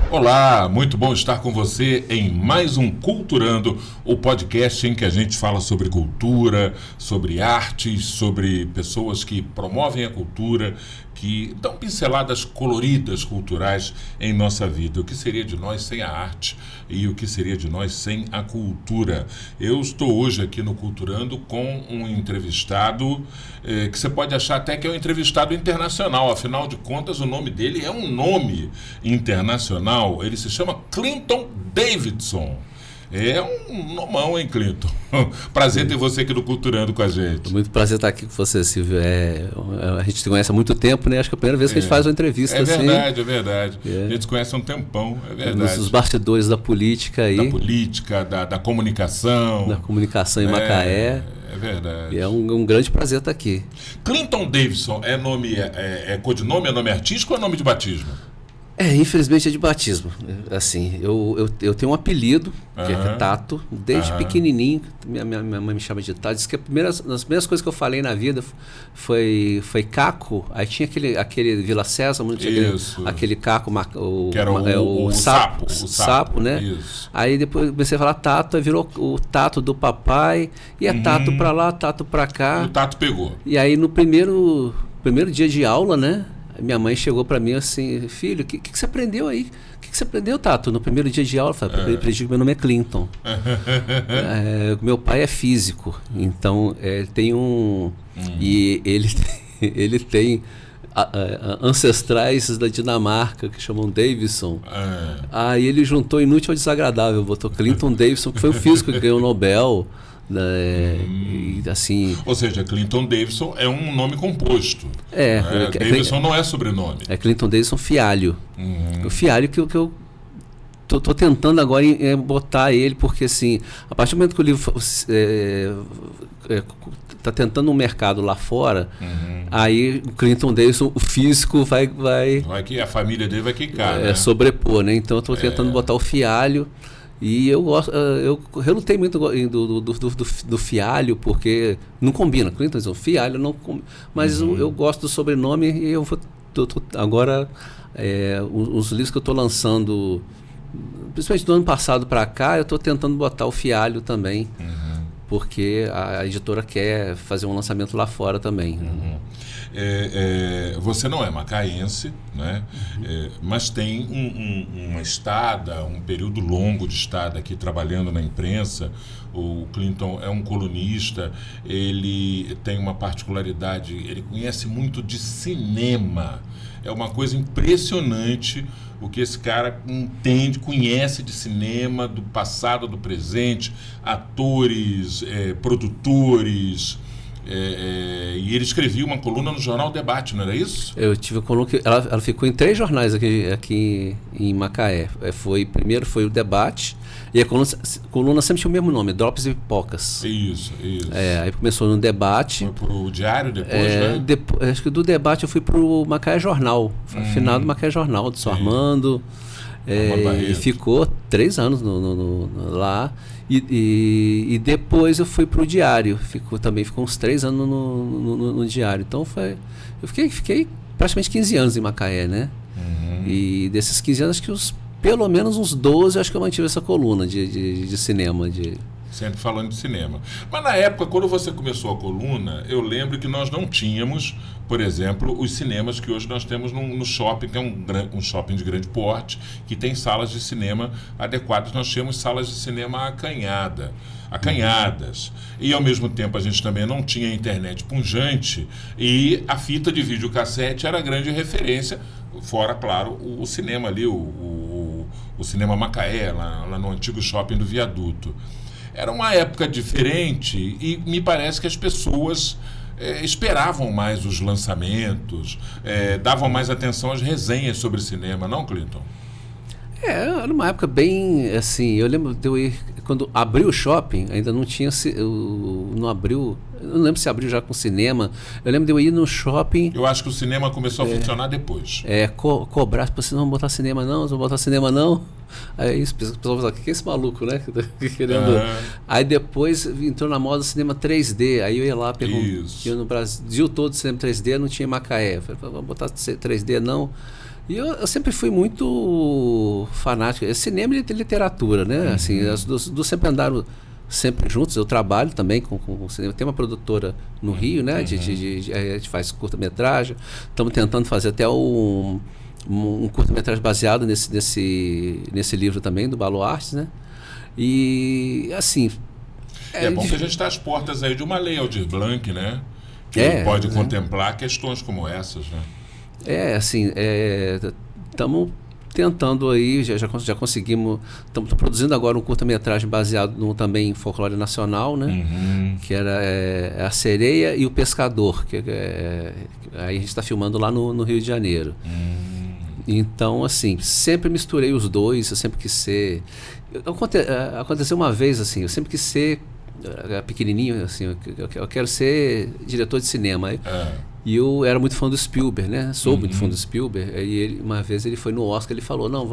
Olá, muito bom estar com você em mais um Culturando, o podcast em que a gente fala sobre cultura, sobre artes, sobre pessoas que promovem a cultura, que dão pinceladas coloridas culturais em nossa vida. O que seria de nós sem a arte e o que seria de nós sem a cultura? Eu estou hoje aqui no Culturando com um entrevistado que você pode achar até que é um entrevistado internacional, afinal de contas o nome dele é um nome internacional, ele se chama Clinton Davidson. É um nomão, hein, Clinton? Prazer ter você aqui no Culturando com a gente. Muito prazer estar aqui com você, Silvio. A gente se conhece há muito tempo, né? Acho que é a primeira vez que a gente faz uma entrevista assim. É verdade. A gente se conhece há um tempão, é verdade. Nos bastidores da política aí. Da política, da comunicação. Da comunicação em Macaé. É verdade. E é um grande prazer estar aqui. Clinton Davidson é nome, é codinome, é nome artístico ou é nome de batismo? Infelizmente é de batismo. Assim, eu tenho um apelido, que é Tato, desde pequenininho. Minha mãe me chama de Tato. Diz que as primeiras coisas que eu falei na vida foi Caco. Aí tinha aquele Vila Sésamo, aquele Caco, que era o sapo, né? Isso. Aí depois comecei a falar Tato, aí virou o Tato do papai, e Tato pra lá, Tato pra cá. O Tato pegou. E aí no primeiro dia de aula, né? Minha mãe chegou para mim assim, filho, o que você aprendeu aí? O que você aprendeu, Tato? No primeiro dia de aula, eu falei, aprendi que meu nome é Clinton. Meu pai é físico, então tem um... E ele tem ancestrais da Dinamarca, que chamam Davidson. Aí ele juntou inútil ao desagradável, botou Clinton Davidson, que foi um físico que ganhou o Nobel. Assim, ou seja, Clinton Davidson é um nome composto. Davidson não é sobrenome. É Clinton Davidson Fialho. O Fialho que eu tô tentando agora botar ele, porque assim, a partir do momento que o livro tá tentando um mercado lá fora, aí o Clinton Davidson, o físico, vai que a família dele vai quicar, né? Sobrepor, né? Então eu tô tentando botar o Fialho. E eu relutei muito do Fialho, porque não combina. Clinton, o Fialho não combina. Mas eu gosto do sobrenome e eu vou. Agora, os livros que eu estou lançando, principalmente do ano passado para cá, eu estou tentando botar o Fialho também, porque a editora quer fazer um lançamento lá fora também. Você não é macaense, né? Mas tem uma estada, um período longo de estada aqui trabalhando na imprensa. O Clinton é um colunista, ele tem uma particularidade, ele conhece muito de cinema. É uma coisa impressionante o que esse cara entende, conhece de cinema, do passado, do presente, atores, produtores. E ele escrevia uma coluna no jornal Debate, não era isso? Eu tive a coluna que ela ficou em 3 jornais aqui em Macaé. Primeiro foi o Debate, e a coluna sempre tinha o mesmo nome, Drops e Pipocas. Isso. Aí começou no Debate. Foi pro Diário depois, né? Acho que do Debate eu fui pro Macaé Jornal, final do Macaé Jornal, do São Armando. E ficou 3 anos lá. E depois eu fui para o Diário, ficou uns 3 anos no Diário. Então eu fiquei praticamente 15 anos em Macaé, né? E desses 15 anos, acho que pelo menos uns 12 acho que eu mantive essa coluna de cinema. Sempre falando de cinema. Mas na época, quando você começou a coluna, eu lembro que nós não tínhamos, por exemplo, os cinemas que hoje nós temos no shopping, que é um shopping de grande porte, que tem salas de cinema adequadas. Nós tínhamos salas de cinema acanhadas. E, ao mesmo tempo, a gente também não tinha internet pujante e a fita de videocassete era a grande referência, fora, claro, o cinema ali, o Cinema Macaé, lá no antigo shopping do Viaduto. Era uma época diferente e me parece que as pessoas esperavam mais os lançamentos, davam mais atenção às resenhas sobre cinema, não, Clinton? Era uma época bem assim. Eu lembro de eu ir. Quando abriu o shopping, ainda não tinha. Não abriu. Eu não lembro se abriu já com cinema. Eu lembro de eu ir no shopping. Eu acho que o cinema começou a funcionar depois. Cobrar, vocês não vão botar cinema não? Vocês vão botar cinema não? Aí o pessoal falou, o que é esse maluco, né? Querendo... Aí depois entrou na moda cinema 3D. Aí eu ia lá, perguntei no Brasil todo cinema 3D, não tinha em Macaé. Eu falei, vamos botar 3D não? E eu sempre fui muito fanático. Cinema e literatura, né? Assim, as duas sempre andaram sempre juntos. Eu trabalho também com cinema. Tem uma produtora no Rio, né? A gente faz curta-metragem. Estamos tentando fazer até um curta-metragem baseado nesse livro também, do Baluartes, né? E, assim... É bom que a gente está às portas aí de uma lei Aldir Blanc, né? Que pode contemplar questões como essas, né? Assim, estamos tentando aí, já conseguimos, estamos produzindo agora um curta-metragem baseado também em folclore nacional, né? Que era A Sereia e o Pescador, aí a gente está filmando lá no Rio de Janeiro. Então, assim, sempre misturei os dois, eu sempre quis ser... Aconteceu uma vez, assim, eu sempre quis ser pequenininho, assim, eu quero ser diretor de cinema. E eu era muito fã do Spielberg, né? Sou muito fã do Spielberg. E uma vez ele foi no Oscar, ele falou, não,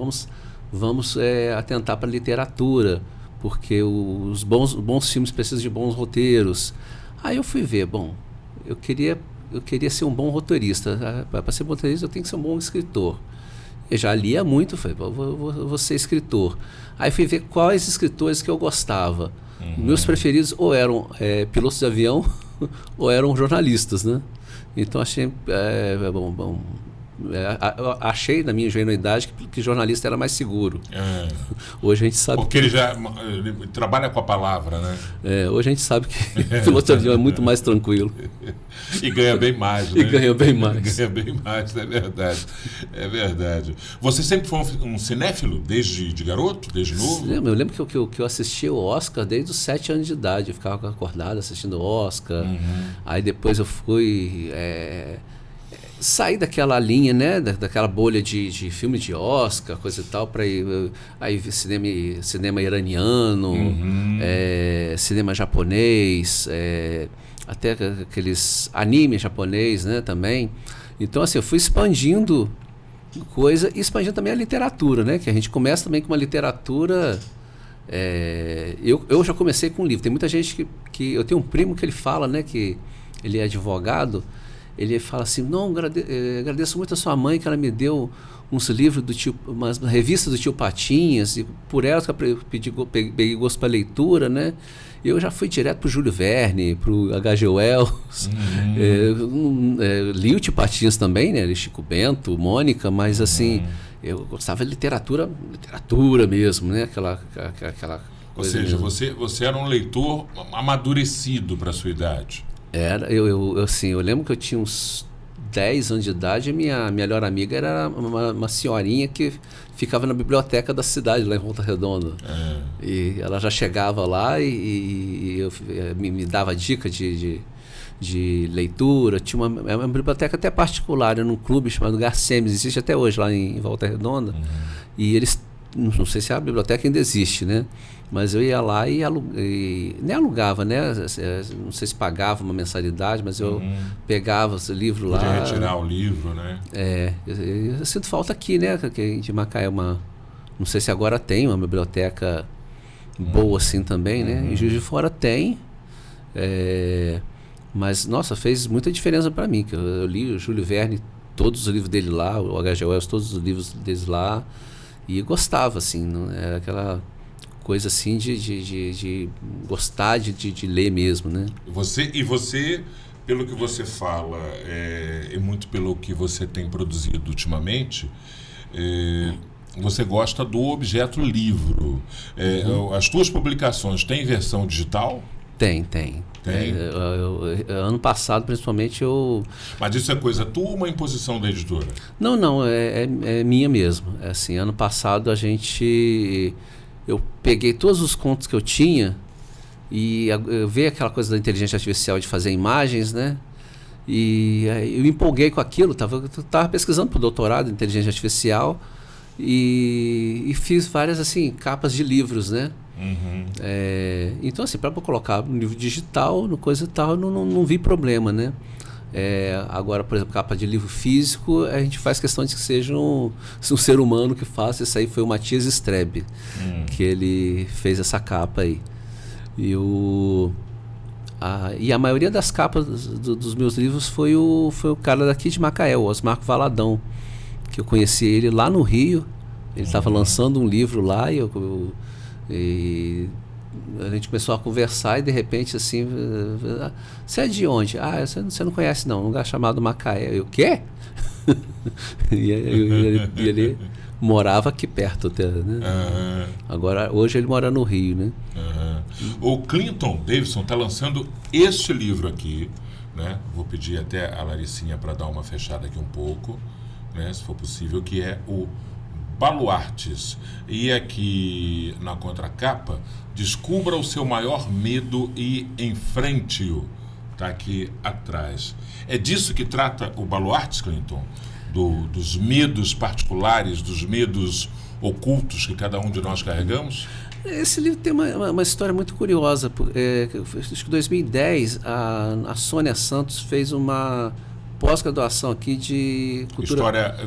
vamos atentar para a literatura, porque os bons filmes precisam de bons roteiros. Aí eu fui ver, bom, eu queria ser um bom roteirista. Para ser bom roteirista eu tenho que ser um bom escritor. Eu já lia muito, falei, vou ser escritor. Aí fui ver quais escritores que eu gostava. Meus preferidos ou eram pilotos de avião ou eram jornalistas, né? Então achei achei na minha ingenuidade que jornalista era mais seguro. Hoje a gente sabe porque ele trabalha com a palavra, né? Hoje a gente sabe que piloto de avião é muito mais tranquilo. E ganha bem mais, né? E ganha bem mais. Ganha bem mais, é verdade. É verdade. Você sempre foi um cinéfilo desde garoto, desde novo? Eu lembro que eu assistia o Oscar desde os 7 anos de idade. Eu ficava acordado assistindo o Oscar. Aí depois eu fui... sair daquela linha, né, daquela bolha de filme de Oscar, coisa e tal, para ir aí cinema iraniano, cinema japonês, até aqueles anime japonês, né, também. Então, assim, eu fui expandindo coisa e expandindo também a literatura, né, que a gente começa também com uma literatura... eu já comecei com um livro. Tem muita gente que eu tenho um primo que ele fala, né, que ele é advogado. Ele fala assim, não, agradeço muito a sua mãe que ela me deu uns livros umas revistas do Tio Patinhas, e por elas que eu peguei gosto para leitura, né? Eu já fui direto para o Júlio Verne, para o H.G. Wells, li o Tio Patinhas também, né? Chico Bento, Mônica, mas assim, eu gostava de literatura mesmo, né? Aquela Ou seja, você era um leitor amadurecido para a sua idade. Eu lembro que eu tinha uns 10 anos de idade e minha melhor amiga era uma senhorinha que ficava na biblioteca da cidade, lá em Volta Redonda. E ela já chegava lá e me dava dica de leitura. Tinha uma biblioteca até particular, era num clube chamado Garcemes, existe até hoje lá em Volta Redonda. E eles, não sei se a biblioteca ainda existe, né? Mas eu ia lá e nem alugava, né? Não sei se pagava uma mensalidade, mas eu pegava esse livro lá. Podia retirar o livro, né? Eu sinto falta aqui, né? Que de Macaé não sei se agora tem uma biblioteca boa assim também, né? Em Juiz de Fora tem. Mas, nossa, fez muita diferença para mim. Que eu li o Júlio Verne, todos os livros dele lá, o H.G. Wells, todos os livros deles lá. E gostava, assim, não era aquela coisa assim de gostar de ler mesmo, né? Você, pelo que você fala, e muito pelo que você tem produzido ultimamente, você gosta do objeto livro. As tuas publicações têm versão digital? Tem. Ano passado, principalmente, Mas isso é coisa tua ou uma imposição da editora? Não, é minha mesmo. Assim, ano passado eu peguei todos os contos que eu tinha e eu vi aquela coisa da inteligência artificial de fazer imagens, né? E eu me empolguei com aquilo, tava pesquisando para o doutorado em inteligência artificial e fiz várias assim capas de livros, né? Então, assim, para colocar no livro digital, no coisa e tal, não vi problema, né? Agora, por exemplo, capa de livro físico, a gente faz questão de que seja um ser humano que faça. Isso aí foi o Matias Strebe, que ele fez essa capa aí. E a maioria das capas dos meus livros foi o cara daqui de Macaé, o Osmar Valadão, que eu conheci ele lá no Rio. Ele estava lançando um livro lá e a gente começou a conversar e de repente assim, você é de onde? Você não conhece não, um lugar chamado Macaé. Eu, o quê? e ele morava aqui perto até, né? Agora, hoje ele mora no Rio, né? O Clinton Davidson está lançando este livro aqui, né? Vou pedir até a Laricinha para dar uma fechada aqui um pouco, né? Se for possível, que é o Baluartes. E aqui na contracapa, descubra o seu maior medo e enfrente-o. Está aqui atrás. É disso que trata o Baluartes, Clinton? Dos medos particulares, dos medos ocultos que cada um de nós carregamos? Esse livro tem uma história muito curiosa. Acho que em 2010 a Sônia Santos fez uma pós-graduação aqui de cultura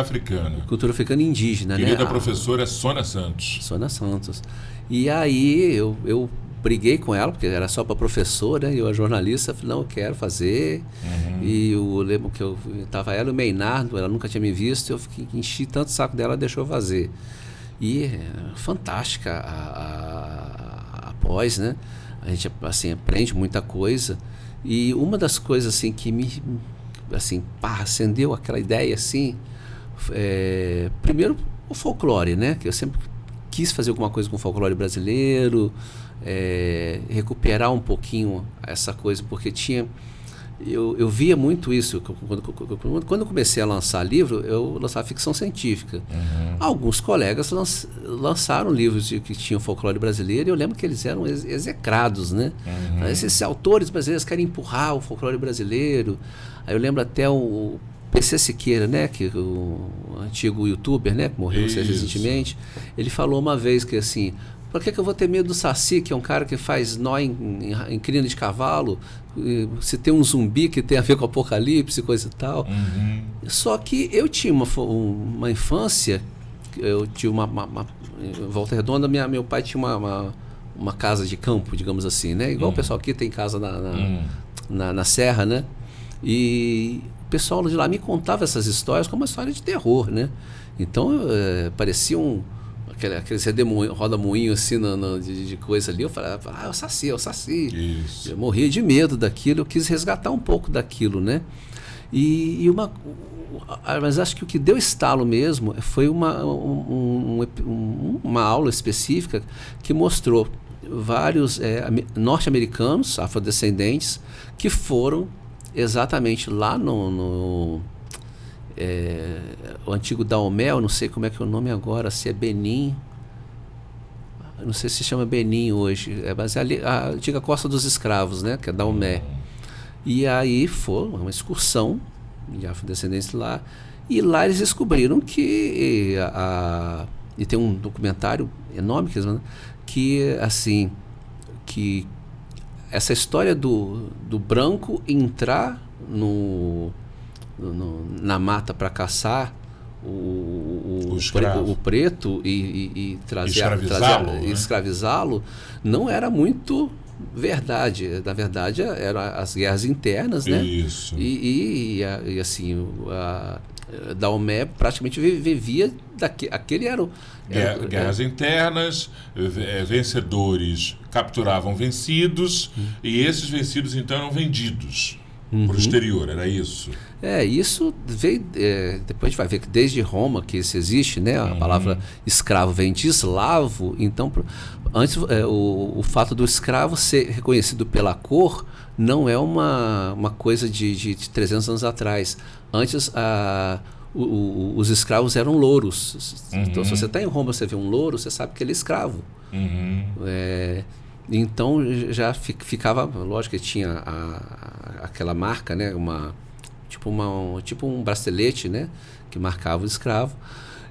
africana. Cultura africana e indígena, Querida né? professora Sônia Santos. Sônia Santos. E aí eu briguei com ela, porque era só para professora, e eu, a jornalista, falei, não, eu quero fazer. E eu lembro que eu estava ela e o Meinardo, ela nunca tinha me visto, eu enchi tanto o saco dela, ela deixou eu fazer. E fantástica a pós, né? A gente assim, aprende muita coisa. E uma das coisas assim, que me assim, acendeu aquela ideia assim, primeiro o folclore, né? Que eu sempre quis fazer alguma coisa com o folclore brasileiro, recuperar um pouquinho essa coisa, porque eu via muito isso. Quando eu comecei a lançar livro, eu lançava ficção científica. Alguns colegas lançaram livros que tinham folclore brasileiro, e eu lembro que eles eram execrados, né? Esses autores brasileiros querem empurrar o folclore brasileiro. Aí eu lembro até o PC Siqueira, né, que o antigo youtuber, né, que morreu recentemente, ele falou uma vez que assim, por que eu vou ter medo do Saci, que é um cara que faz nó em crina de cavalo, se tem um zumbi que tem a ver com o apocalipse, coisa e tal. Só que eu tinha uma infância, eu tinha em Volta Redonda, meu pai tinha uma casa de campo, digamos assim, né, igual o pessoal aqui tem casa na serra, né, e o pessoal de lá me contava essas histórias como uma história de terror, né? Então, parecia aqueles roda-moinho assim de coisa ali. Eu falava, é o Saci, é o Saci. Isso. Eu morria de medo daquilo, eu quis resgatar um pouco daquilo, né? Mas acho que o que deu estalo mesmo foi uma aula específica que mostrou vários norte-americanos, afrodescendentes, que foram exatamente lá no o antigo Daomé, eu não sei como é que é o nome agora, se é Benin, eu não sei se chama Benin hoje, mas é ali, a antiga Costa dos Escravos, né, que é Daomé. E aí foi uma excursão de afrodescendentes lá, e lá eles descobriram que e tem um documentário enorme que assim, que essa história do branco entrar na mata para caçar o preto e escravizá-lo, não era muito verdade. Na verdade, eram as guerras internas, né? Isso. E assim, Daomé praticamente vivia aquele era guerras internas, vencedores capturavam vencidos, e esses vencidos então eram vendidos para o exterior, era isso? Isso veio, depois a gente vai ver que desde Roma que isso existe, né? A palavra escravo vem de eslavo, então antes o fato do escravo ser reconhecido pela cor não é uma coisa de 300 anos atrás. Antes os escravos eram louros. Então, se você está em Roma, você vê um louro, você sabe que ele é escravo. Então, já ficava... Lógico que tinha aquela marca, né? Tipo um bracelete, né? Que marcava o escravo.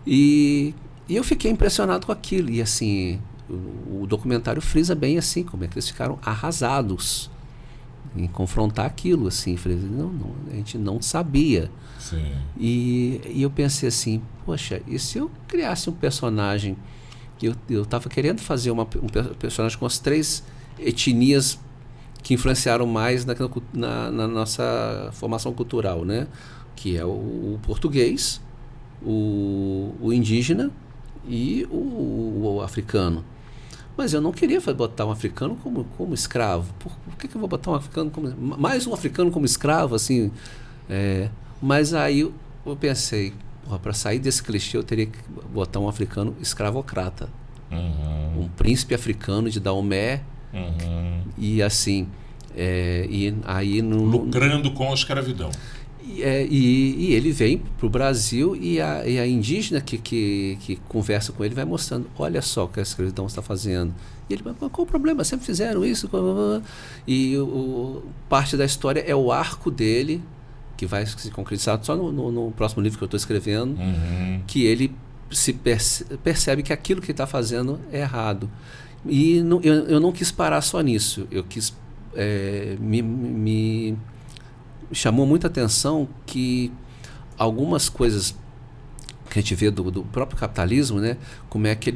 E eu fiquei impressionado com aquilo. E, assim, o documentário frisa bem, assim, como é que eles ficaram arrasados em confrontar aquilo, assim. Falei, não, a gente não sabia. Sim. E eu pensei assim, poxa, e se eu criasse um personagem, eu estava querendo fazer um personagem com as 3 etnias que influenciaram mais na nossa formação cultural, né? Que é o português, o indígena e o africano. Mas eu não queria botar um africano como escravo. Por que eu vou botar um africano mais um africano como escravo, assim? Mas aí eu pensei, para sair desse clichê eu teria que botar um africano escravocrata. Um príncipe africano de Daomé. E assim... e aí lucrando com a escravidão. E ele vem para o Brasil e a indígena que conversa com ele vai mostrando, olha só o que a escravidão está fazendo. E ele, mas qual o problema? Sempre fizeram isso. E parte da história é o arco dele, que vai se concretizar só no próximo livro que eu estou escrevendo, que ele percebe que aquilo que ele está fazendo é errado. E eu não quis parar só nisso, eu quis me chamou muita atenção que algumas coisas que a gente vê do próprio capitalismo, né, como é que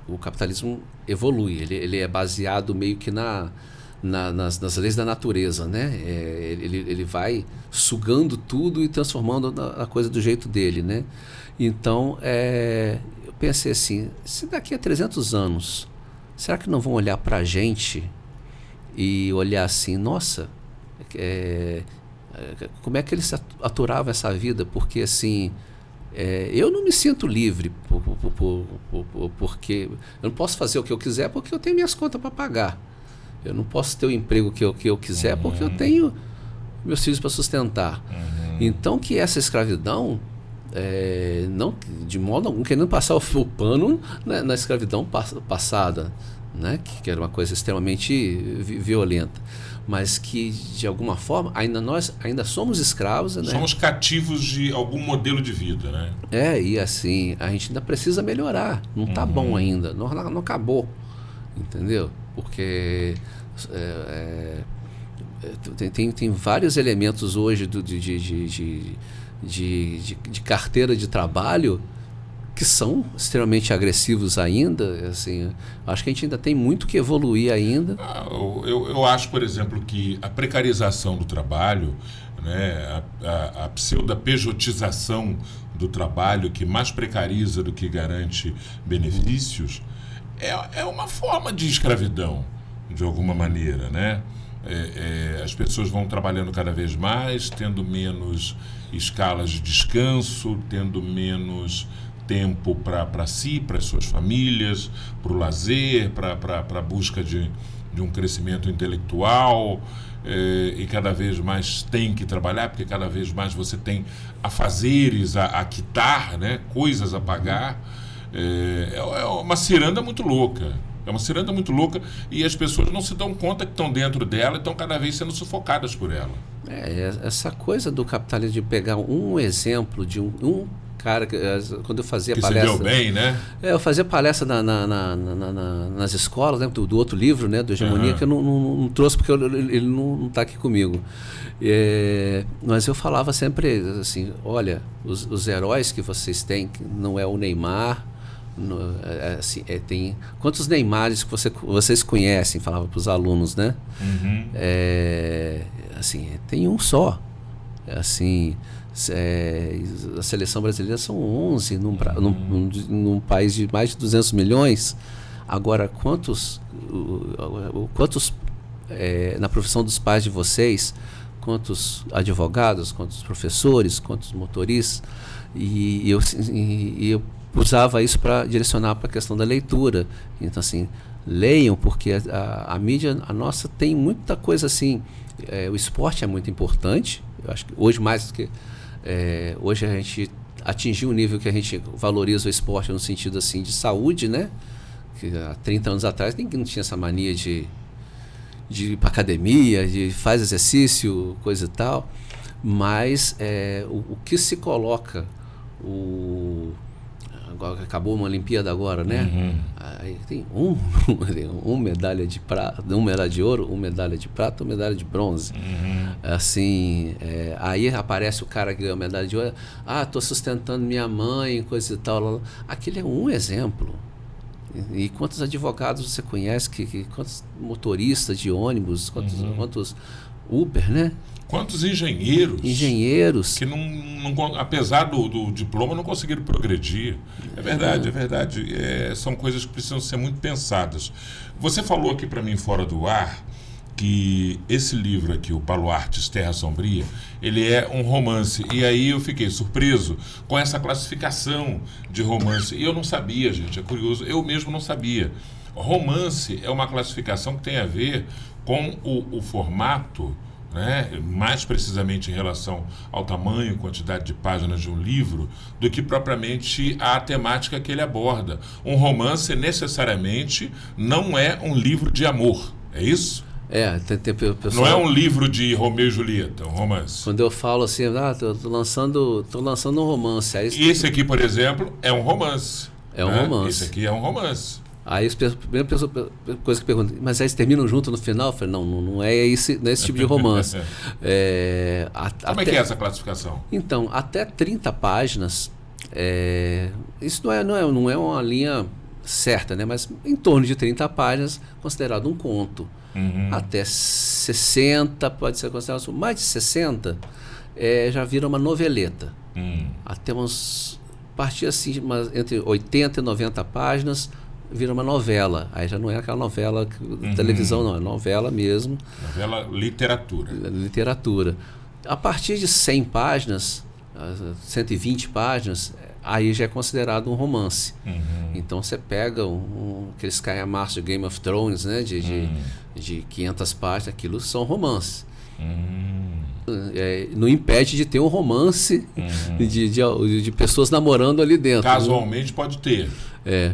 o capitalismo evolui, ele é baseado meio que nas leis da natureza, né? Ele vai sugando tudo e transformando a coisa do jeito dele, né? Então, eu pensei assim, se daqui a 300 anos, será que não vão olhar para a gente e olhar assim, nossa, como é que eles aturavam essa vida? Porque assim, eu não me sinto livre porque eu não posso fazer o que eu quiser porque eu tenho minhas contas para pagar. Eu não posso ter o emprego que eu quiser porque eu tenho meus filhos para sustentar. Então que essa escravidão, não de modo algum querendo passar o pano na escravidão passada, né? Que era uma coisa extremamente violenta, mas que de alguma forma nós ainda somos escravos, né? Somos cativos de algum modelo de vida, né? E assim a gente ainda precisa melhorar, não está bom ainda, não acabou, entendeu? Porque tem vários elementos hoje de carteira de trabalho que são extremamente agressivos ainda. Assim, acho que a gente ainda tem muito que evoluir ainda. Eu acho, por exemplo, que a precarização do trabalho, né, a pseudo-pejotização do trabalho, que mais precariza do que garante benefícios, é uma forma de escravidão, de alguma maneira, né? As pessoas vão trabalhando cada vez mais, tendo menos escalas de descanso, tendo menos tempo para si, para as suas famílias, para o lazer, para a busca de um crescimento intelectual, e cada vez mais tem que trabalhar, porque cada vez mais você tem afazeres a quitar, né? Coisas a pagar. É uma ciranda muito louca. É uma ciranda muito louca e as pessoas não se dão conta que estão dentro dela e estão cada vez sendo sufocadas por ela. Essa coisa do capitalismo de pegar um exemplo de um cara, quando eu fazia que palestra... se deu bem, né? Eu fazia palestra nas escolas, né, do outro livro, né, do Hegemonia, que eu não trouxe porque ele não está aqui comigo. Mas eu falava sempre assim, olha, os heróis que vocês têm, não é o Neymar, tem quantos Neymares que vocês conhecem, falava para os alunos, né? Tem um só. A seleção brasileira são 11 num país de mais de 200 milhões. Agora, quantos na profissão dos pais de vocês, quantos advogados, quantos professores, quantos motoristas? E eu usava isso para direcionar para a questão da leitura. Então, assim, leiam, porque a mídia, a nossa, tem muita coisa assim. O esporte é muito importante. Eu acho que hoje mais do que... hoje a gente atingiu um nível que a gente valoriza o esporte no sentido assim, de saúde, né? Que há 30 anos atrás ninguém não tinha essa mania de ir para academia, de faz exercício, coisa e tal. Mas o que se coloca... Agora acabou uma Olimpíada agora, né? Aí tem uma medalha de prata, uma medalha de ouro, uma medalha de prata, uma medalha de bronze. Assim, aí aparece o cara que ganhou a medalha de ouro. Estou sustentando minha mãe, coisa e tal. Aquele é um exemplo. E quantos advogados você conhece? Quantos motoristas de ônibus? Quantos Uber, né? Quantos engenheiros que apesar do diploma, não conseguiram progredir. É verdade. São coisas que precisam ser muito pensadas. Você falou aqui para mim fora do ar que esse livro aqui, o Baluartes Terra Sombria, ele é um romance. E aí eu fiquei surpreso com essa classificação de romance. E eu não sabia, gente, é curioso, eu mesmo não sabia. Romance é uma classificação que tem a ver com o formato, né, mais precisamente em relação ao tamanho e quantidade de páginas de um livro, do que propriamente a temática que ele aborda. Um romance necessariamente não é um livro de amor, é isso? Tem pessoal... Não é um livro de Romeu e Julieta, um romance. Quando eu falo assim, tô lançando um romance. Aí esse aqui, por exemplo, é um romance. É um romance. Esse aqui é um romance. Aí a primeira coisa que pergunta, mas aí eles terminam junto no final? Eu falei, não é esse tipo de romance. Como é que é essa classificação? Então, até 30 páginas, isso não é uma linha certa, né? Mas em torno de 30 páginas, considerado um conto. Até 60 pode ser considerado, mais de 60 já vira uma noveleta. Até partir assim, entre 80 e 90 páginas vira uma novela. Aí já não é aquela novela de televisão, não, é novela mesmo. Novela literatura. A partir de 100 páginas, 120 páginas, aí já é considerado um romance. Então você pega aqueles calhamaços de Game of Thrones, né, de 500 páginas, aquilo são romances. Não impede de ter um romance de pessoas namorando ali dentro. Casualmente pode ter,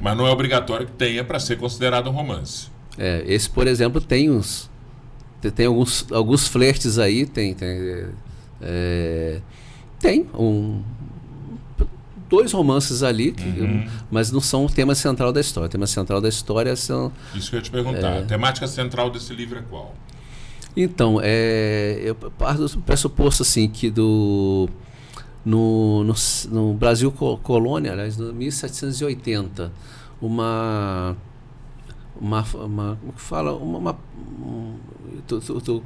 mas não é obrigatório que tenha para ser considerado um romance. Esse, por exemplo, tem alguns flertes aí, tem dois romances ali, mas não são o tema central da história. O tema central da história são... Isso que eu ia te perguntar. A temática central desse livro é qual? Então, eu parto do pressuposto assim, que no Brasil colônia, aliás, no 1780, estou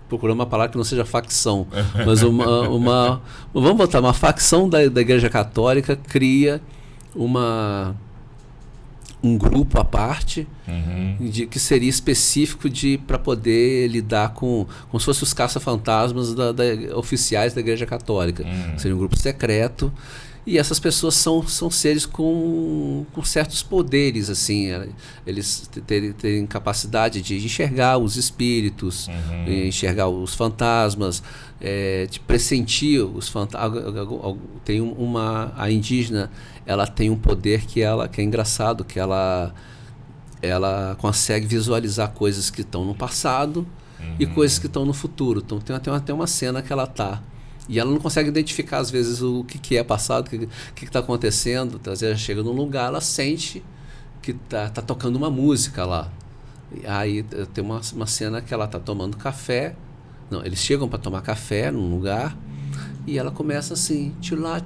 procurando uma palavra que não seja facção, mas vamos botar, uma facção da Igreja Católica cria um grupo à parte que seria específico para poder lidar como se fossem os caça-fantasmas oficiais da Igreja Católica. Seria um grupo secreto. E essas pessoas são seres com certos poderes, assim, eles terem capacidade de enxergar os espíritos, enxergar os fantasmas, de pressentir os fantasmas. Tem a indígena, ela tem um poder que é engraçado, que ela consegue visualizar coisas que estão no passado e coisas que estão no futuro. Então tem até uma cena que ela está. E ela não consegue identificar, às vezes, o que é passado, o que está acontecendo. Então, às vezes ela chega num lugar, ela sente que tá tocando uma música lá. E aí tem uma cena que ela está tomando café. Não, eles chegam para tomar café num lugar e ela começa assim, yeah.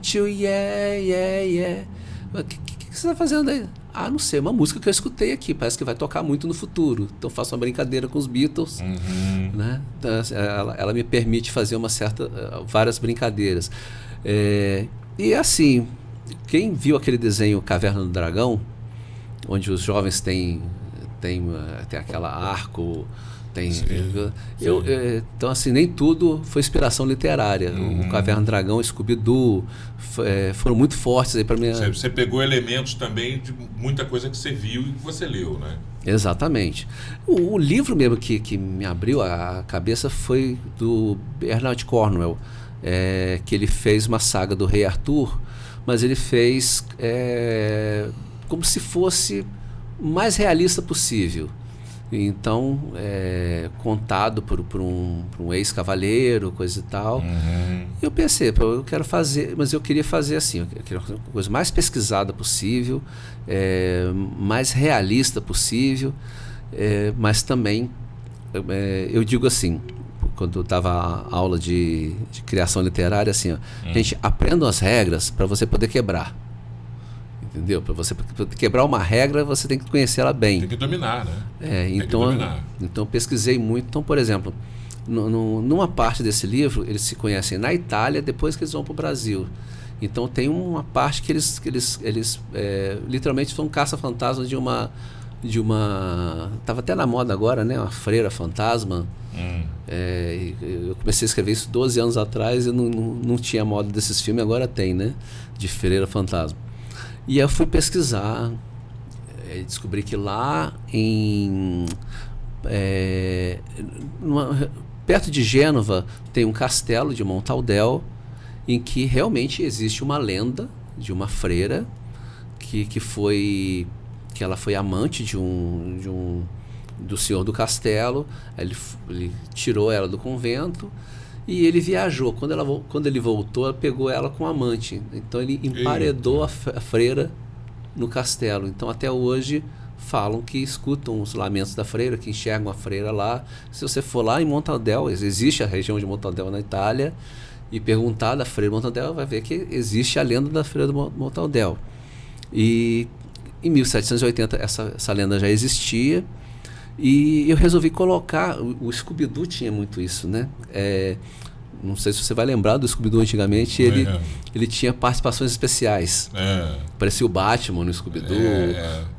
O que você está fazendo aí? Não sei, uma música que eu escutei aqui, parece que vai tocar muito no futuro. Então faço uma brincadeira com os Beatles, né? Então, ela me permite fazer várias brincadeiras. E assim, quem viu aquele desenho Caverna do Dragão, onde os jovens têm aquela arco, então assim, nem tudo foi inspiração literária. O Caverna do Dragão, o Scooby-Doo foram muito fortes aí para mim. Você pegou elementos também de muita coisa que você viu e que você leu, né? Exatamente. O livro mesmo que me abriu a cabeça foi do Bernard Cornwell, que ele fez uma saga do Rei Arthur, mas ele fez como se fosse o mais realista possível. Então, contado por um ex-cavaleiro, coisa e tal. Eu pensei, eu quero fazer, mas eu queria fazer assim, eu queria fazer uma coisa mais pesquisada possível, mais realista possível, mas também, eu digo assim, quando eu dava aula de criação literária, assim, gente, aprendam as regras para você poder quebrar. Entendeu? Para você quebrar uma regra, você tem que conhecer ela bem. Tem que dominar, né? Então eu pesquisei muito. Então, por exemplo, numa parte desse livro, eles se conhecem na Itália, depois que eles vão para o Brasil. Então tem uma parte que eles literalmente são caça-fantasmas de uma... Estava até na moda agora, né? Uma freira fantasma. Eu comecei a escrever isso 12 anos atrás e não tinha moda desses filmes, agora tem, né? De freira fantasma. E eu fui pesquisar, descobri que lá perto de Gênova tem um castelo de Montaldel, em que realmente existe uma lenda de uma freira que ela foi amante do senhor do castelo. Ele tirou ela do convento e ele viajou. Quando ele voltou, ela pegou ela com amante. Então ele emparedou a freira no castelo. Então até hoje falam que escutam os lamentos da freira, que enxergam a freira lá. Se você for lá em Montaldel, existe a região de Montaldel na Itália, e perguntar da freira de Montaldel, vai ver que existe a lenda da freira de Montaldel. E em 1780 essa lenda já existia, e eu resolvi colocar... O Scooby-Doo tinha muito isso, né? Não sei se você vai lembrar do Scooby-Doo antigamente, ele tinha participações especiais. Parecia o Batman no Scooby-Doo,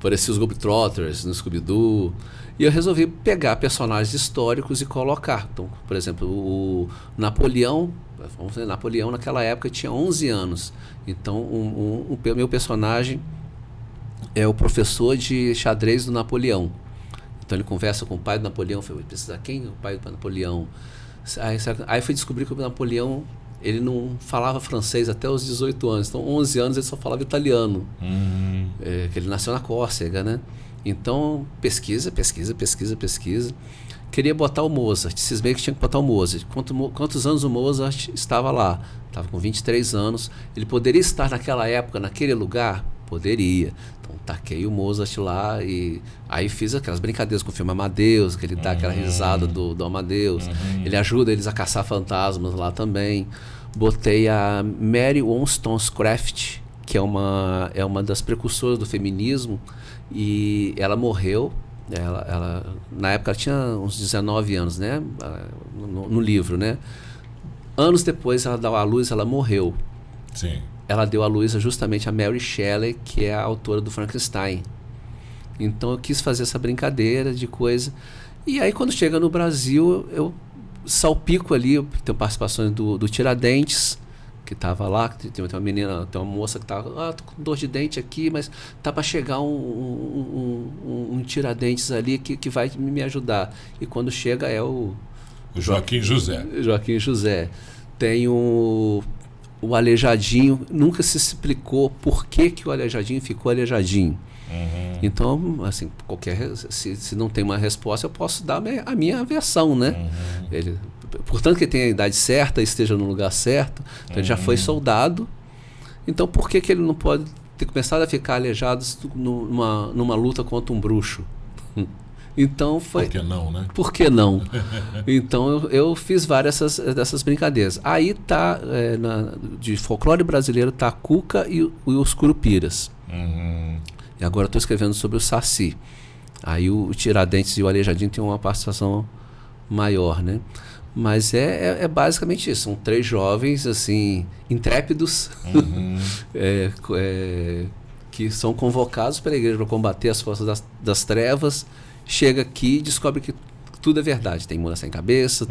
parecia os Globetrotters no Scooby-Doo. E eu resolvi pegar personagens históricos e colocar. Então, por exemplo, o Napoleão, vamos dizer, Napoleão naquela época tinha 11 anos. Então, o meu personagem é o professor de xadrez do Napoleão. Então ele conversa com o pai do Napoleão, foi precisar quem é o pai do Napoleão? Aí fui descobrir que o Napoleão, ele não falava francês até os 18 anos. Então, 11 anos ele só falava italiano. Que ele nasceu na Córcega, né? Então, pesquisa. Queria botar o Mozart. Cismei que tinha que botar o Mozart. Quantos anos o Mozart estava lá? Estava com 23 anos. Ele poderia estar naquela época, naquele lugar? Poderia. Então, taquei o Mozart lá e aí fiz aquelas brincadeiras com o filme Amadeus, que ele dá aquela risada do Amadeus. Ele ajuda eles a caçar fantasmas lá também. Botei a Mary Wollstonecraft, que é uma das precursoras do feminismo, e ela morreu. Na época ela tinha uns 19 anos, né? No livro, né? Anos depois ela deu à luz, ela morreu. Sim. Ela deu à luz justamente a Mary Shelley, que é a autora do Frankenstein. Então eu quis fazer essa brincadeira de coisa. E aí quando chega no Brasil, eu salpico ali, eu tenho participações do Tiradentes, que estava lá, tem uma menina, tem uma moça que estava, tô com dor de dente aqui, mas tá para chegar um Tiradentes ali que vai me ajudar. E quando chega é o Joaquim José. Joaquim José. Tem o Aleijadinho, nunca se explicou por que o Aleijadinho ficou Aleijadinho. Então, assim, se não tem uma resposta, eu posso dar a minha versão, né? Portanto, que ele tenha a idade certa, esteja no lugar certo, então ele já foi soldado. Então, por que ele não pode ter começado a ficar aleijado numa luta contra um bruxo? Então foi... Por que não, né? Por que não? Então eu fiz várias dessas brincadeiras. Aí tá, de folclore brasileiro, tá a Cuca e os Curupiras. E agora eu estou escrevendo sobre o Saci. Aí o Tiradentes e o Aleijadinho tem uma participação maior, né? Mas é basicamente isso. São 3 jovens, assim, intrépidos, que são convocados pela igreja para combater as forças das trevas. Chega aqui e descobre que tudo é verdade. Tem mula sem cabeça,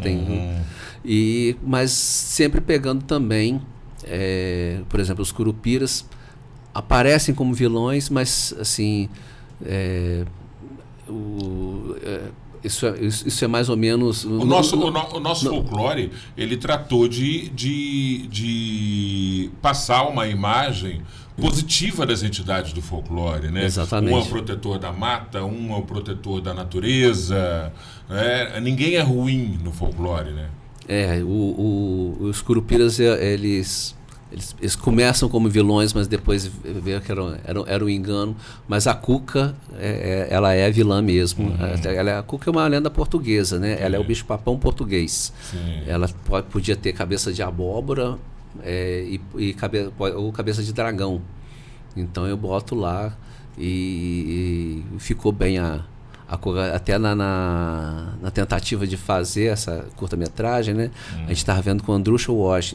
mas sempre pegando também, por exemplo, os Curupiras aparecem como vilões, mas assim, isso é mais ou menos... O nosso folclore, ele tratou de passar uma imagem positiva das entidades do folclore, né? Exatamente. Um é o protetor da mata, um é o protetor da natureza, né? Ninguém é ruim no folclore, né? Os Curupiras, eles começam como vilões, mas depois vê que era um engano. Mas a Cuca, ela é vilã mesmo. A Cuca é uma lenda portuguesa, né? Ela é o bicho-papão português. Sim. Ela podia ter cabeça de abóbora ou cabeça de dragão. Então eu boto lá e ficou bem a até na tentativa de fazer essa curta-metragem, né? A gente estava vendo com o Andrusha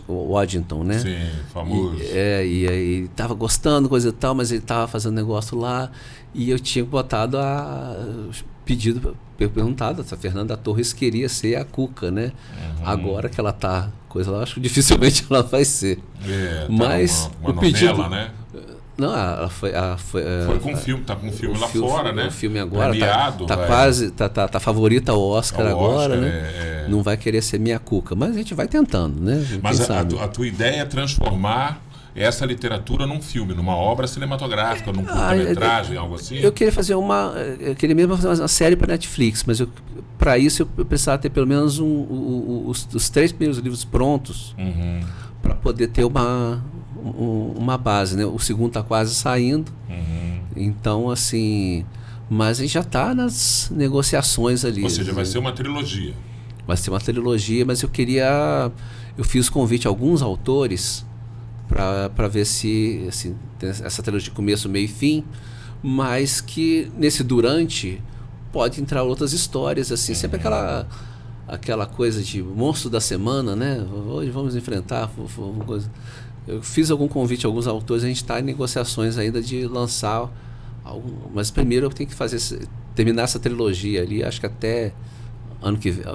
Waddington, né? Sim, famoso. E aí estava gostando, coisa e tal, mas ele estava fazendo negócio lá e eu tinha botado perguntado se a Fernanda Torres queria ser a Cuca, né? Agora que ela tá coisa lá, eu acho que dificilmente ela vai ser. Mas uma o pedido, novela, né? Não, ela foi com o filme, tá com o filme lá fora, né? O filme agora premiado, tá quase, tá favorita ao Oscar agora, né? Não vai querer ser minha Cuca, mas a gente vai tentando, né? Mas a tua ideia é transformar essa literatura num filme, numa obra cinematográfica, num curta-metragem, algo assim? Eu queria fazer eu queria mesmo fazer uma série para Netflix, mas para isso eu precisava ter pelo menos os 3 primeiros livros prontos para poder ter uma base, né? O segundo está quase saindo, então assim, mas a gente já está nas negociações ali. Ou seja, vai ser uma trilogia. Vai ser uma trilogia, mas eu fiz convite a alguns autores para ver se assim, tem essa trilogia de começo, meio e fim, mas que nesse durante pode entrar outras histórias, assim, sempre aquela coisa de monstro da semana, né? Hoje vamos enfrentar uma coisa. Eu fiz algum convite a alguns autores, a gente está em negociações ainda de lançar mas primeiro eu tenho que terminar essa trilogia ali, acho que até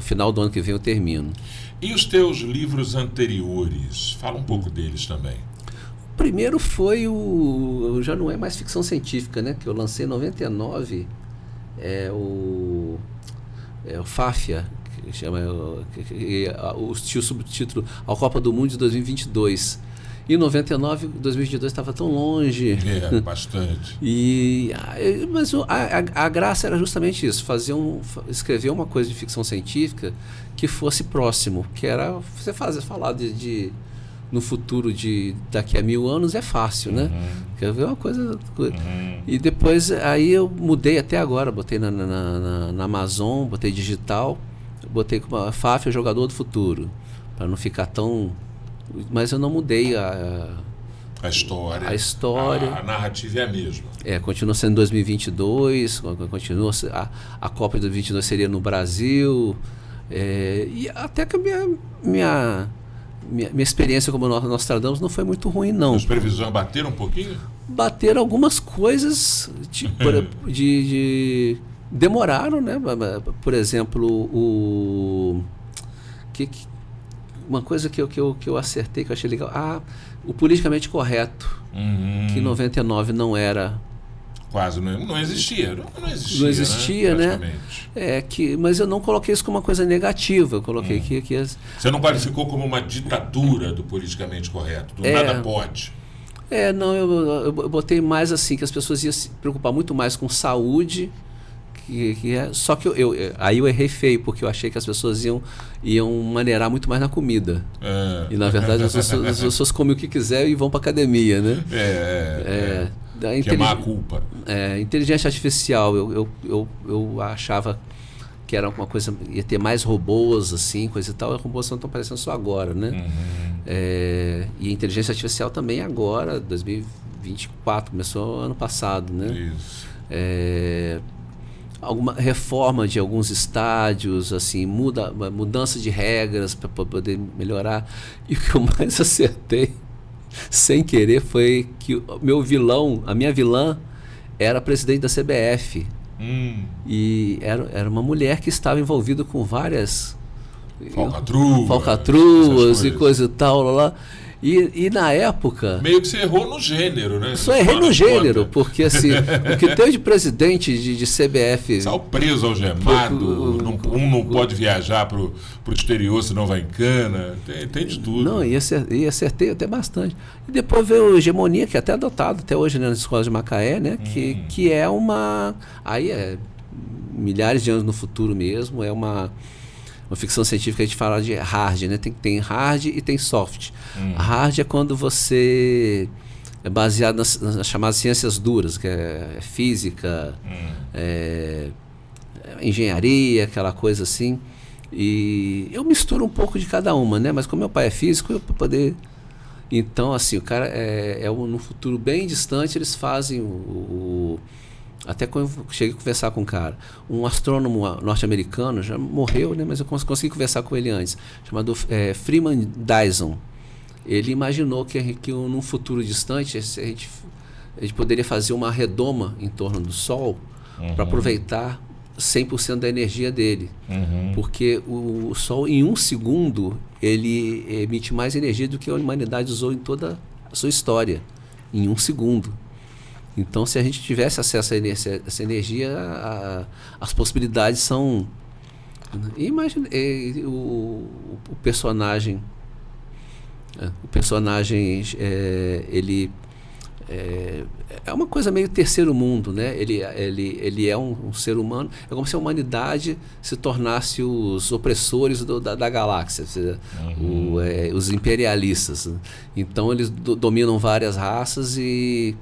final do ano que vem eu termino. E os teus livros anteriores? Fala um pouco deles também. O primeiro foi já não é mais ficção científica, né? Que eu lancei em 99, o Fáfia, que chama o subtítulo A Copa do Mundo de 2022. Em 99, 2022 estava tão longe. Bastante. Mas a graça era justamente isso, escrever uma coisa de ficção científica que fosse próximo, que era você falar no futuro daqui a 1000 anos é fácil, né? Quer ver uma coisa. E depois aí eu mudei até agora, botei na Amazon, botei digital, botei com uma Fáfia, Jogador do Futuro, para não ficar tão. Mas eu não mudei a história. A narrativa é a mesma. Continua sendo 2022, continua a Copa de 2022 seria no Brasil. E até que a minha experiência como Nostradamus não foi muito ruim, não. As previsões bateram um pouquinho? Bateram algumas coisas demoraram, né? Por exemplo, uma coisa que eu acertei, que eu achei legal, o politicamente correto, que em 99 não era. Quase não existia. Não existia, né? Mas eu não coloquei isso como uma coisa negativa. Eu coloquei que Você não qualificou como uma ditadura do politicamente correto, do nada pode. Não, eu botei mais assim, que as pessoas iam se preocupar muito mais com saúde. Só que aí eu errei feio, porque eu achei que as pessoas iam maneirar muito mais na comida. E na verdade as pessoas comem o que quiser e vão para academia, né? Que é má culpa. Inteligência artificial, eu achava que era uma coisa, ia ter mais robôs, assim, coisa e tal. Os robôs não estão aparecendo só agora, né? E a inteligência artificial também agora, 2024, começou ano passado, né? Isso. Alguma reforma de alguns estádios, assim, mudança de regras para poder melhorar. E o que eu mais acertei, sem querer, foi que a minha vilã era a presidente da CBF. E era uma mulher que estava envolvida com várias falcatruas e coisa e tal, lá. E na época... Meio que você errou no gênero, né? Só errei no gênero, porque assim, o que teve de presidente de CBF... Saiu preso, algemado, não pode viajar para o exterior, senão vai em cana, tem de tudo. Não, e acertei até bastante. E depois veio a Hegemonia, que é até adotado até hoje, né, nas escolas de Macaé, né? Que é uma... Aí milhares de anos no futuro mesmo, é uma ficção científica, a gente fala de hard, né? Tem hard e tem soft. Hard é quando você é baseado nas chamadas ciências duras, que é física, engenharia, aquela coisa assim. E eu misturo um pouco de cada uma, né? Mas como meu pai é físico, eu para poder... Então, assim, o cara no futuro bem distante, eles fazem Até quando eu cheguei a conversar com um cara, um astrônomo norte-americano, já morreu, né, mas eu consegui conversar com ele antes, chamado Freeman Dyson. Ele imaginou que num futuro distante a gente poderia fazer uma redoma em torno do Sol para aproveitar 100% da energia dele. Porque o Sol, em 1 segundo, ele emite mais energia do que a humanidade usou em toda a sua história, em 1 segundo. Então, se a gente tivesse acesso a essa energia, as possibilidades são... Imagina o personagem... O personagem, ele é uma coisa meio terceiro mundo, né? Ele é um ser humano. É como se a humanidade se tornasse os opressores da galáxia, os imperialistas. Então, eles dominam várias raças e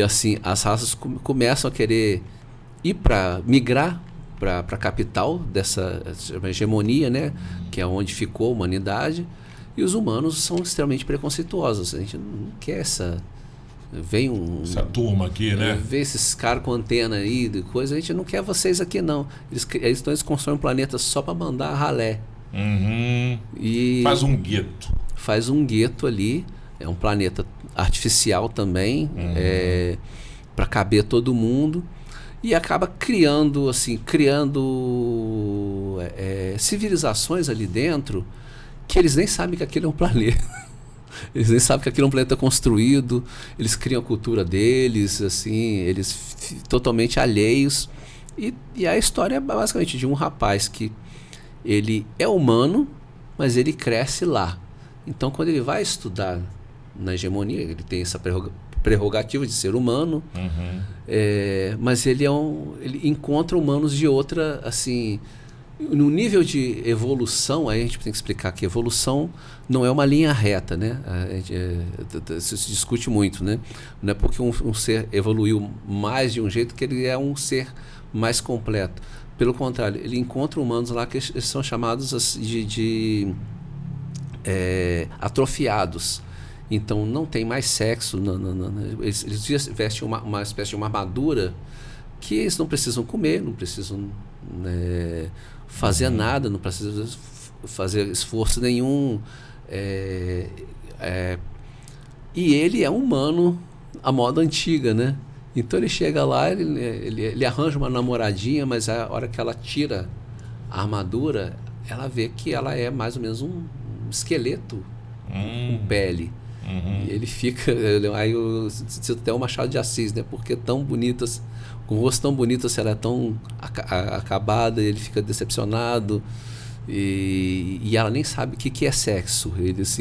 assim, as raças começam a querer migrar para a capital dessa hegemonia, né? Que é onde ficou a humanidade. E os humanos são extremamente preconceituosos. A gente não quer essa turma aqui, né? Vê esses caras com antena aí, de coisa, a gente não quer vocês aqui, não. Eles constroem um planeta só para mandar ralé. E faz um gueto ali. É um planeta artificial também, para caber todo mundo. E acaba criando civilizações ali dentro que eles nem sabem que aquilo é um planeta. Eles nem sabem que aquilo é um planeta construído. Eles criam a cultura deles, assim, eles totalmente alheios. E a história é basicamente de um rapaz que ele é humano, mas ele cresce lá. Então, quando ele vai estudar na hegemonia, ele tem essa prerrogativa de ser humano, mas ele encontra humanos de outra, assim... No nível de evolução, aí a gente tem que explicar que evolução não é uma linha reta, né? Isso se discute muito, né? Não é porque um ser evoluiu mais de um jeito que ele é um ser mais completo. Pelo contrário, ele encontra humanos lá que são chamados de atrofiados. Então, não tem mais sexo. Eles vestem uma espécie de uma armadura que eles não precisam comer, não precisam... fazer nada, não precisa fazer esforço nenhum. E ele é humano à moda antiga, né? Então ele chega lá, ele arranja uma namoradinha, mas a hora que ela tira a armadura, ela vê que ela é mais ou menos um esqueleto com pele. E ele fica... Aí eu cito até o Machado de Assis, né? Porque tão bonitas... Com o rosto tão bonito, se ela é tão acabada, ele fica decepcionado e ela nem sabe o que é sexo. Eles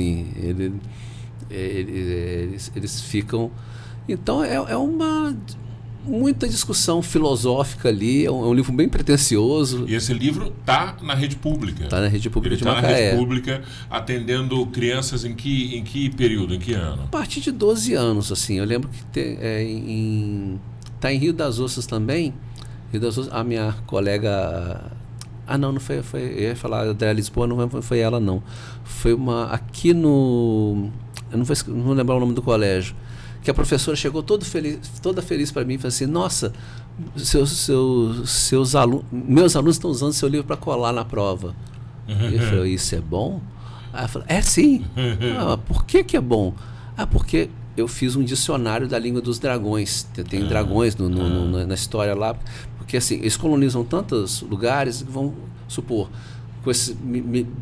ficam... Então é muita discussão filosófica ali, é um livro bem pretensioso. E esse livro está na rede pública. Está na rede pública de Macaé. Está na rede pública, atendendo crianças em que período, em que ano? A partir de 12 anos, assim. Eu lembro que está em Rio das Ostras também. Rio das Ostras, a minha colega... não foi. Eu ia falar da Lisboa, não foi ela, não. Foi uma... Aqui no... Eu não vou lembrar o nome do colégio. Que a professora chegou toda feliz para mim e falou assim: nossa, meus alunos estão usando seu livro para colar na prova. Eu falei: isso é bom? Aí ela falou: sim. Por que é bom? Porque eu fiz um dicionário da língua dos dragões. Tem dragões na história lá. Porque assim, eles colonizam tantos lugares que vão supor, com esses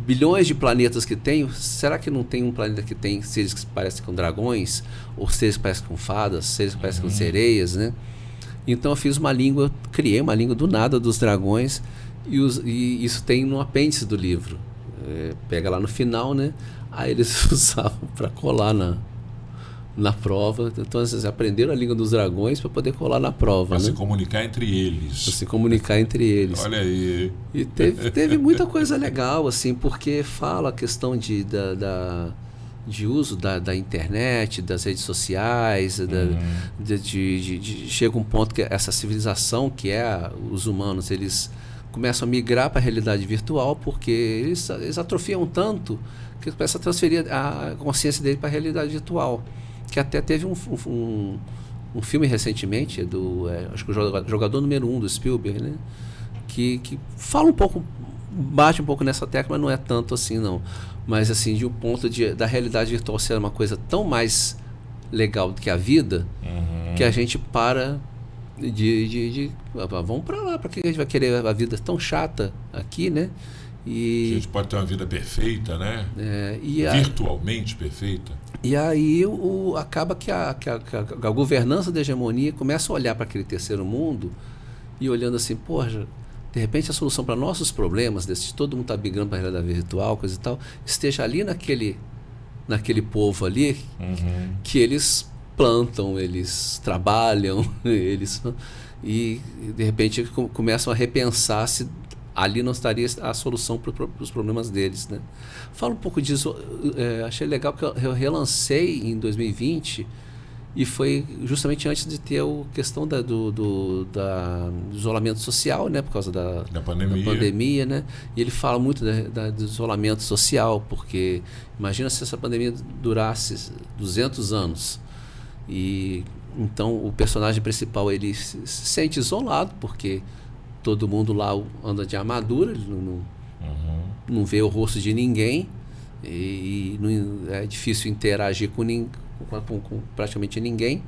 bilhões de planetas que tem, será que não tem um planeta que tem seres que parecem com dragões? Ou seres que parecem com fadas? Seres que parecem com sereias, né? Então eu fiz criei uma língua do nada dos dragões e isso tem no apêndice do livro. Pega lá no final, né? Aí eles usavam para colar na prova. Então eles aprenderam a língua dos dragões para poder colar na prova. Para se comunicar entre eles. Para se comunicar entre eles. Olha aí. E teve muita coisa legal, assim, porque fala a questão de uso da internet, das redes sociais, chega um ponto que essa civilização que é os humanos, eles começam a migrar para a realidade virtual porque eles atrofiam tanto que eles começam a transferir a consciência dele para a realidade virtual. Que até teve um filme recentemente, acho que o Jogador Número 1 do Spielberg, né? Que fala um pouco, bate um pouco nessa tecla, mas não é tanto assim, não. Mas assim, de um ponto da realidade virtual ser uma coisa tão mais legal do que a vida, que a gente para vamos para lá, para que a gente vai querer a vida tão chata aqui, né? A gente pode ter uma vida perfeita, né? Virtualmente perfeita. E aí acaba que a governança da hegemonia começa a olhar para aquele terceiro mundo e olhando assim, poxa, de repente a solução para nossos problemas, todo mundo está brigando para a realidade virtual, coisa e tal, esteja ali naquele povo ali, que eles plantam, eles trabalham, e de repente começam a repensar se ali não estaria a solução para os problemas deles, né? Fala um pouco disso, achei legal porque eu relancei em 2020 e foi justamente antes de ter a questão do isolamento social, né? Por causa da pandemia, né? E ele fala muito do isolamento social, porque imagina se essa pandemia durasse 200 anos. E então o personagem principal ele se sente isolado, porque todo mundo lá anda de armadura, ele não vê o rosto de ninguém e é difícil interagir com praticamente ninguém.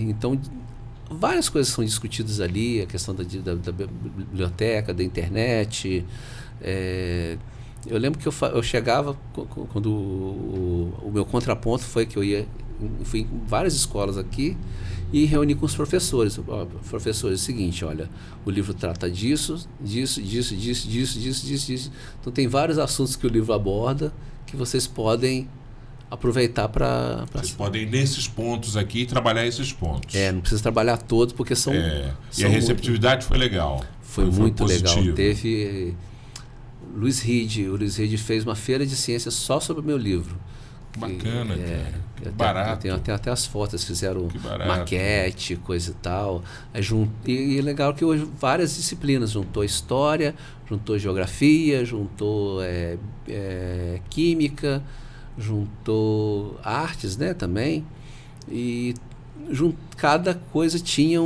Então, várias coisas são discutidas ali, a questão da biblioteca, da internet. Eu lembro que eu chegava, quando o meu contraponto foi que fui em várias escolas aqui e reuni com os professores. Professores, é o seguinte, olha, o livro trata disso. Então tem vários assuntos que o livro aborda que vocês podem aproveitar para... Vocês podem ir nesses pontos aqui e trabalhar esses pontos. Não precisa trabalhar todos, porque são... E a receptividade foi legal. Foi muito legal. Teve... O Luiz Reed fez uma feira de ciências só sobre o meu livro. Bacana, cara. Barato. Tem até as fotos, fizeram maquete, coisa e tal. E é legal que hoje várias disciplinas, juntou história, juntou geografia, juntou química, juntou artes, né, também. E cada coisa tinha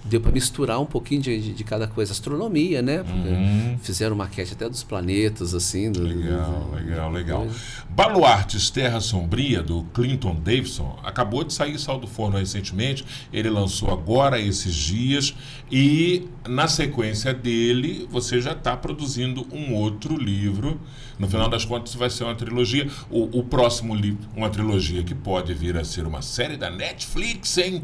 deu para misturar um pouquinho de cada coisa. Astronomia, né? Porque fizeram maquete até dos planetas, assim. Legal. Baluartes Terra Sombria, do Clinton Davidson, acabou de sair, saiu do forno recentemente. Ele lançou agora, esses dias. E, na sequência dele, você já está produzindo um outro livro. No final das contas, vai ser uma trilogia. O próximo livro, uma trilogia que pode vir a ser uma série da Netflix, hein?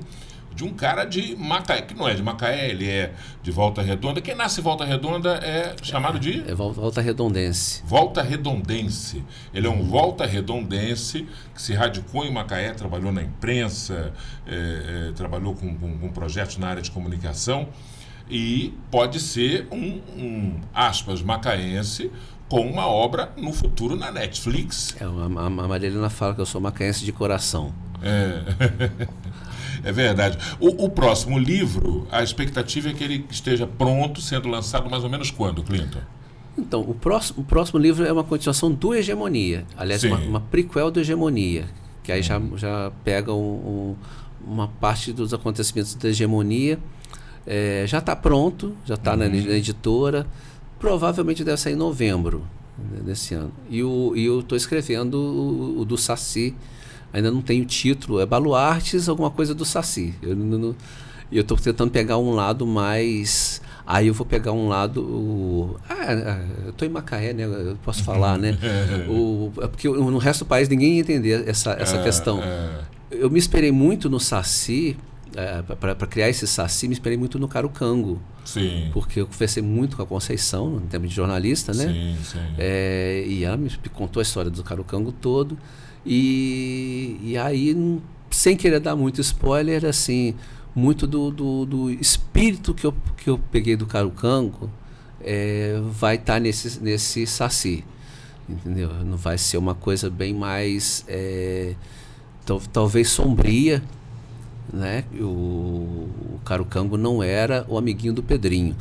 De um cara de Macaé, que não é de Macaé, ele é de Volta Redonda. Quem nasce em Volta Redonda é chamado de... Volta Redondense. Volta Redondense. Ele é um Volta Redondense que se radicou em Macaé, trabalhou na imprensa, trabalhou com projetos na área de comunicação e pode ser um aspas, macaense com uma obra no futuro na Netflix. A Marilena fala que eu sou macaense de coração. É verdade. O próximo livro, a expectativa é que ele esteja pronto, sendo lançado mais ou menos quando, Clinton? Então, o próximo livro é uma continuação do Hegemonia. Aliás, uma prequel do Hegemonia, que aí já pega uma parte dos acontecimentos da Hegemonia. Já está pronto, já está na editora. Provavelmente deve sair em novembro desse ano. E eu estou escrevendo o do Saci. Ainda não tenho título, é Baluartes, alguma coisa do Saci. Eu estou tentando pegar um lado mais... Aí eu vou pegar um lado... eu estou em Macaé, né? Eu posso falar, né? Porque no resto do país ninguém ia entender essa questão. Eu me esperei muito no Saci, para criar esse Saci, me esperei muito no Carucango. Sim. Porque eu conversei muito com a Conceição, no tempo de jornalista, né? Sim. E ela me contou a história do Carucango todo. E aí, sem querer dar muito spoiler, assim, muito do espírito que eu peguei do Carucango vai estar nesse Saci, entendeu? Não vai ser uma coisa bem mais talvez sombria, né? O Carucango não era o amiguinho do Pedrinho.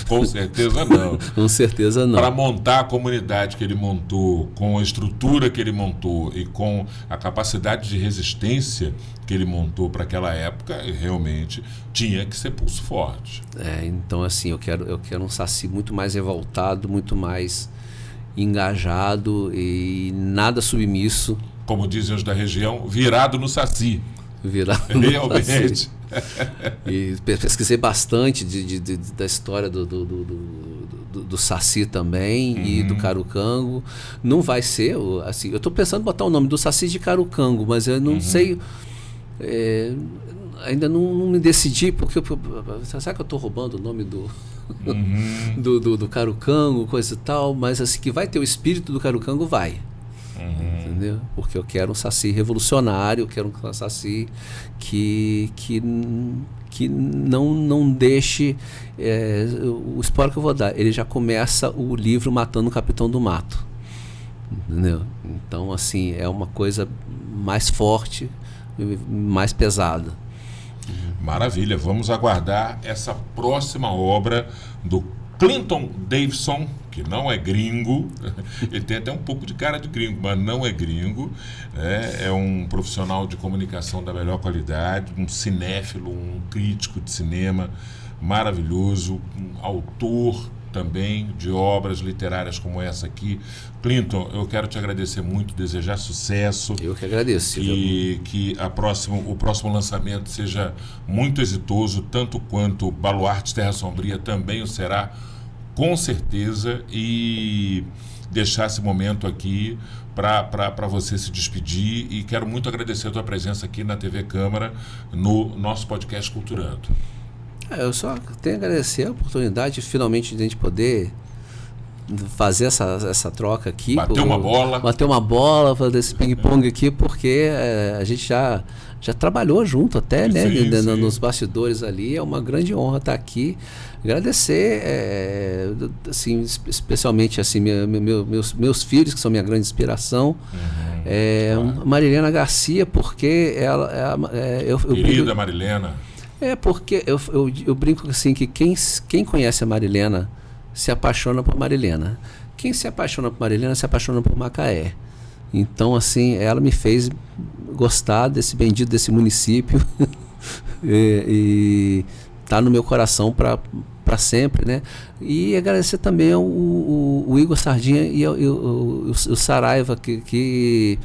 Com certeza não. Com certeza não. Para montar a comunidade que ele montou, com a estrutura que ele montou e com a capacidade de resistência que ele montou para aquela época, realmente tinha que ser pulso forte. Então assim, eu quero um Saci muito mais revoltado, muito mais engajado e nada submisso. Como dizem os da região, virado no Saci. Realmente. E pesquisei bastante da história do Saci também e do Carucango. Não vai ser, assim, eu estou pensando em botar o nome do Saci de Carucango, mas eu não sei, ainda não me decidi, porque será que eu estou roubando o nome do Carucango, coisa e tal, mas assim, que vai ter o espírito do Carucango, vai. Entendeu? Porque eu quero um Saci revolucionário, eu quero um Saci que não deixe. O spoiler que eu vou dar, ele já começa o livro matando o Capitão do Mato. Entendeu? Então, assim, é uma coisa mais forte, mais pesada. Maravilha, vamos aguardar essa próxima obra do Clinton Davidson, que não é gringo, ele tem até um pouco de cara de gringo, mas não é gringo, é um profissional de comunicação da melhor qualidade, um cinéfilo, um crítico de cinema maravilhoso, um autor também de obras literárias como essa aqui. Clinton, eu quero te agradecer muito, desejar sucesso. Eu que agradeço. E que o próximo lançamento seja muito exitoso, tanto quanto Baluarte Terra Sombria também o será, com certeza, e deixar esse momento aqui para você se despedir. E quero muito agradecer a tua presença aqui na TV Câmara, no nosso podcast Culturando. Eu só tenho a agradecer a oportunidade, finalmente, de a gente poder fazer essa troca aqui. Bater uma bola, fazer esse ping-pong aqui, porque a gente já trabalhou junto até, né? Sim. Nos bastidores ali. É uma grande honra estar aqui. Agradecer, assim, especialmente assim, meus filhos, que são minha grande inspiração. Claro. Marilena Garcia, porque ela... Querida Marilena. Porque eu brinco assim, que quem conhece a Marilena se apaixona por Marilena. Quem se apaixona por Marilena se apaixona por Macaé. Então, assim, ela me fez gostar desse bendito desse município e tá no meu coração para sempre, né? E agradecer também o Igor Sardinha e o Saraiva, que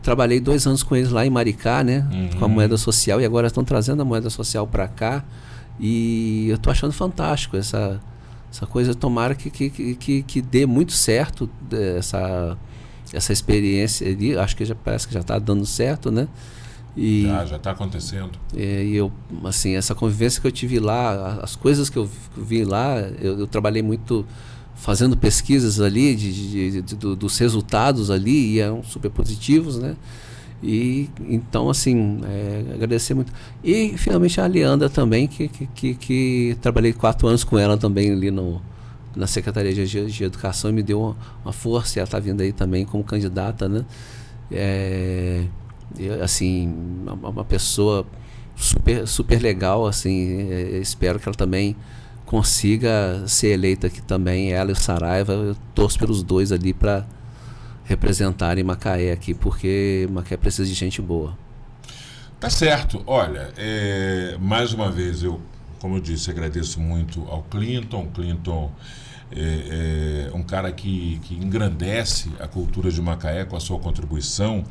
trabalhei 2 anos com eles lá em Maricá, né? Com a moeda social, e agora estão trazendo a moeda social para cá. E eu estou achando fantástico essa coisa. Tomara que dê muito certo essa experiência ali. Acho que parece que já está dando certo, né? E já está acontecendo. E eu, assim, essa convivência que eu tive lá, as coisas que eu vi lá, eu trabalhei muito fazendo pesquisas ali dos resultados ali, e eram super positivos, né? E então, assim, agradecer muito. E finalmente a Leandra também, que trabalhei 4 anos com ela também ali na Secretaria de Educação, e me deu uma força, e ela está vindo aí também como candidata, né? Assim, uma pessoa super legal, assim, espero que ela também consiga ser eleita aqui também, ela e o Saraiva. Eu torço pelos dois ali para representarem Macaé aqui, porque Macaé precisa de gente boa. Tá certo. Olha, mais uma vez, como eu disse, agradeço muito ao Clinton. Clinton é um cara que engrandece a cultura de Macaé com a sua contribuição,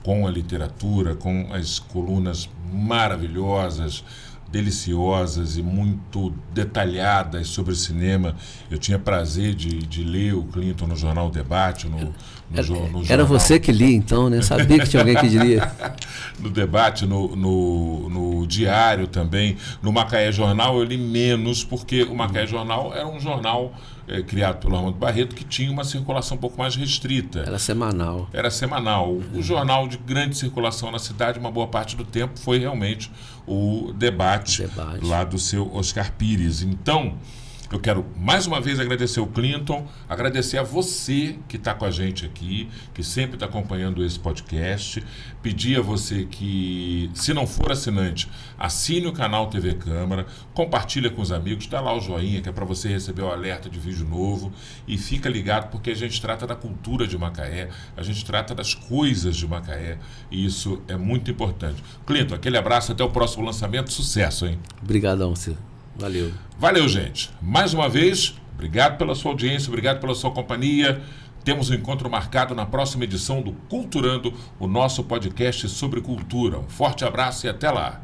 com a literatura, com as colunas maravilhosas, deliciosas e muito detalhadas sobre cinema. Eu tinha prazer de ler o Clinton no jornal Debate, no jornal. Era você que lia, então, né? Sabia que tinha alguém que lia. No Debate, no Diário também. No Macaé Jornal eu li menos, porque o Macaé Jornal era um jornal criado pelo Armando Barreto, que tinha uma circulação um pouco mais restrita. Era semanal. O jornal de grande circulação na cidade, uma boa parte do tempo, foi realmente o debate lá do seu Oscar Pires. Então, Eu quero mais uma vez agradecer o Clinton, agradecer a você que está com a gente aqui, que sempre está acompanhando esse podcast, pedir a você que, se não for assinante, assine o canal TV Câmara, compartilha com os amigos, dá lá o joinha que é para você receber o alerta de vídeo novo e fica ligado porque a gente trata da cultura de Macaé, a gente trata das coisas de Macaé e isso é muito importante. Clinton, aquele abraço, até o próximo lançamento, sucesso, hein? Obrigadão, Ciro. Valeu. Valeu, gente. Mais uma vez, obrigado pela sua audiência, obrigado pela sua companhia. Temos um encontro marcado na próxima edição do Culturando, o nosso podcast sobre cultura. Um forte abraço e até lá.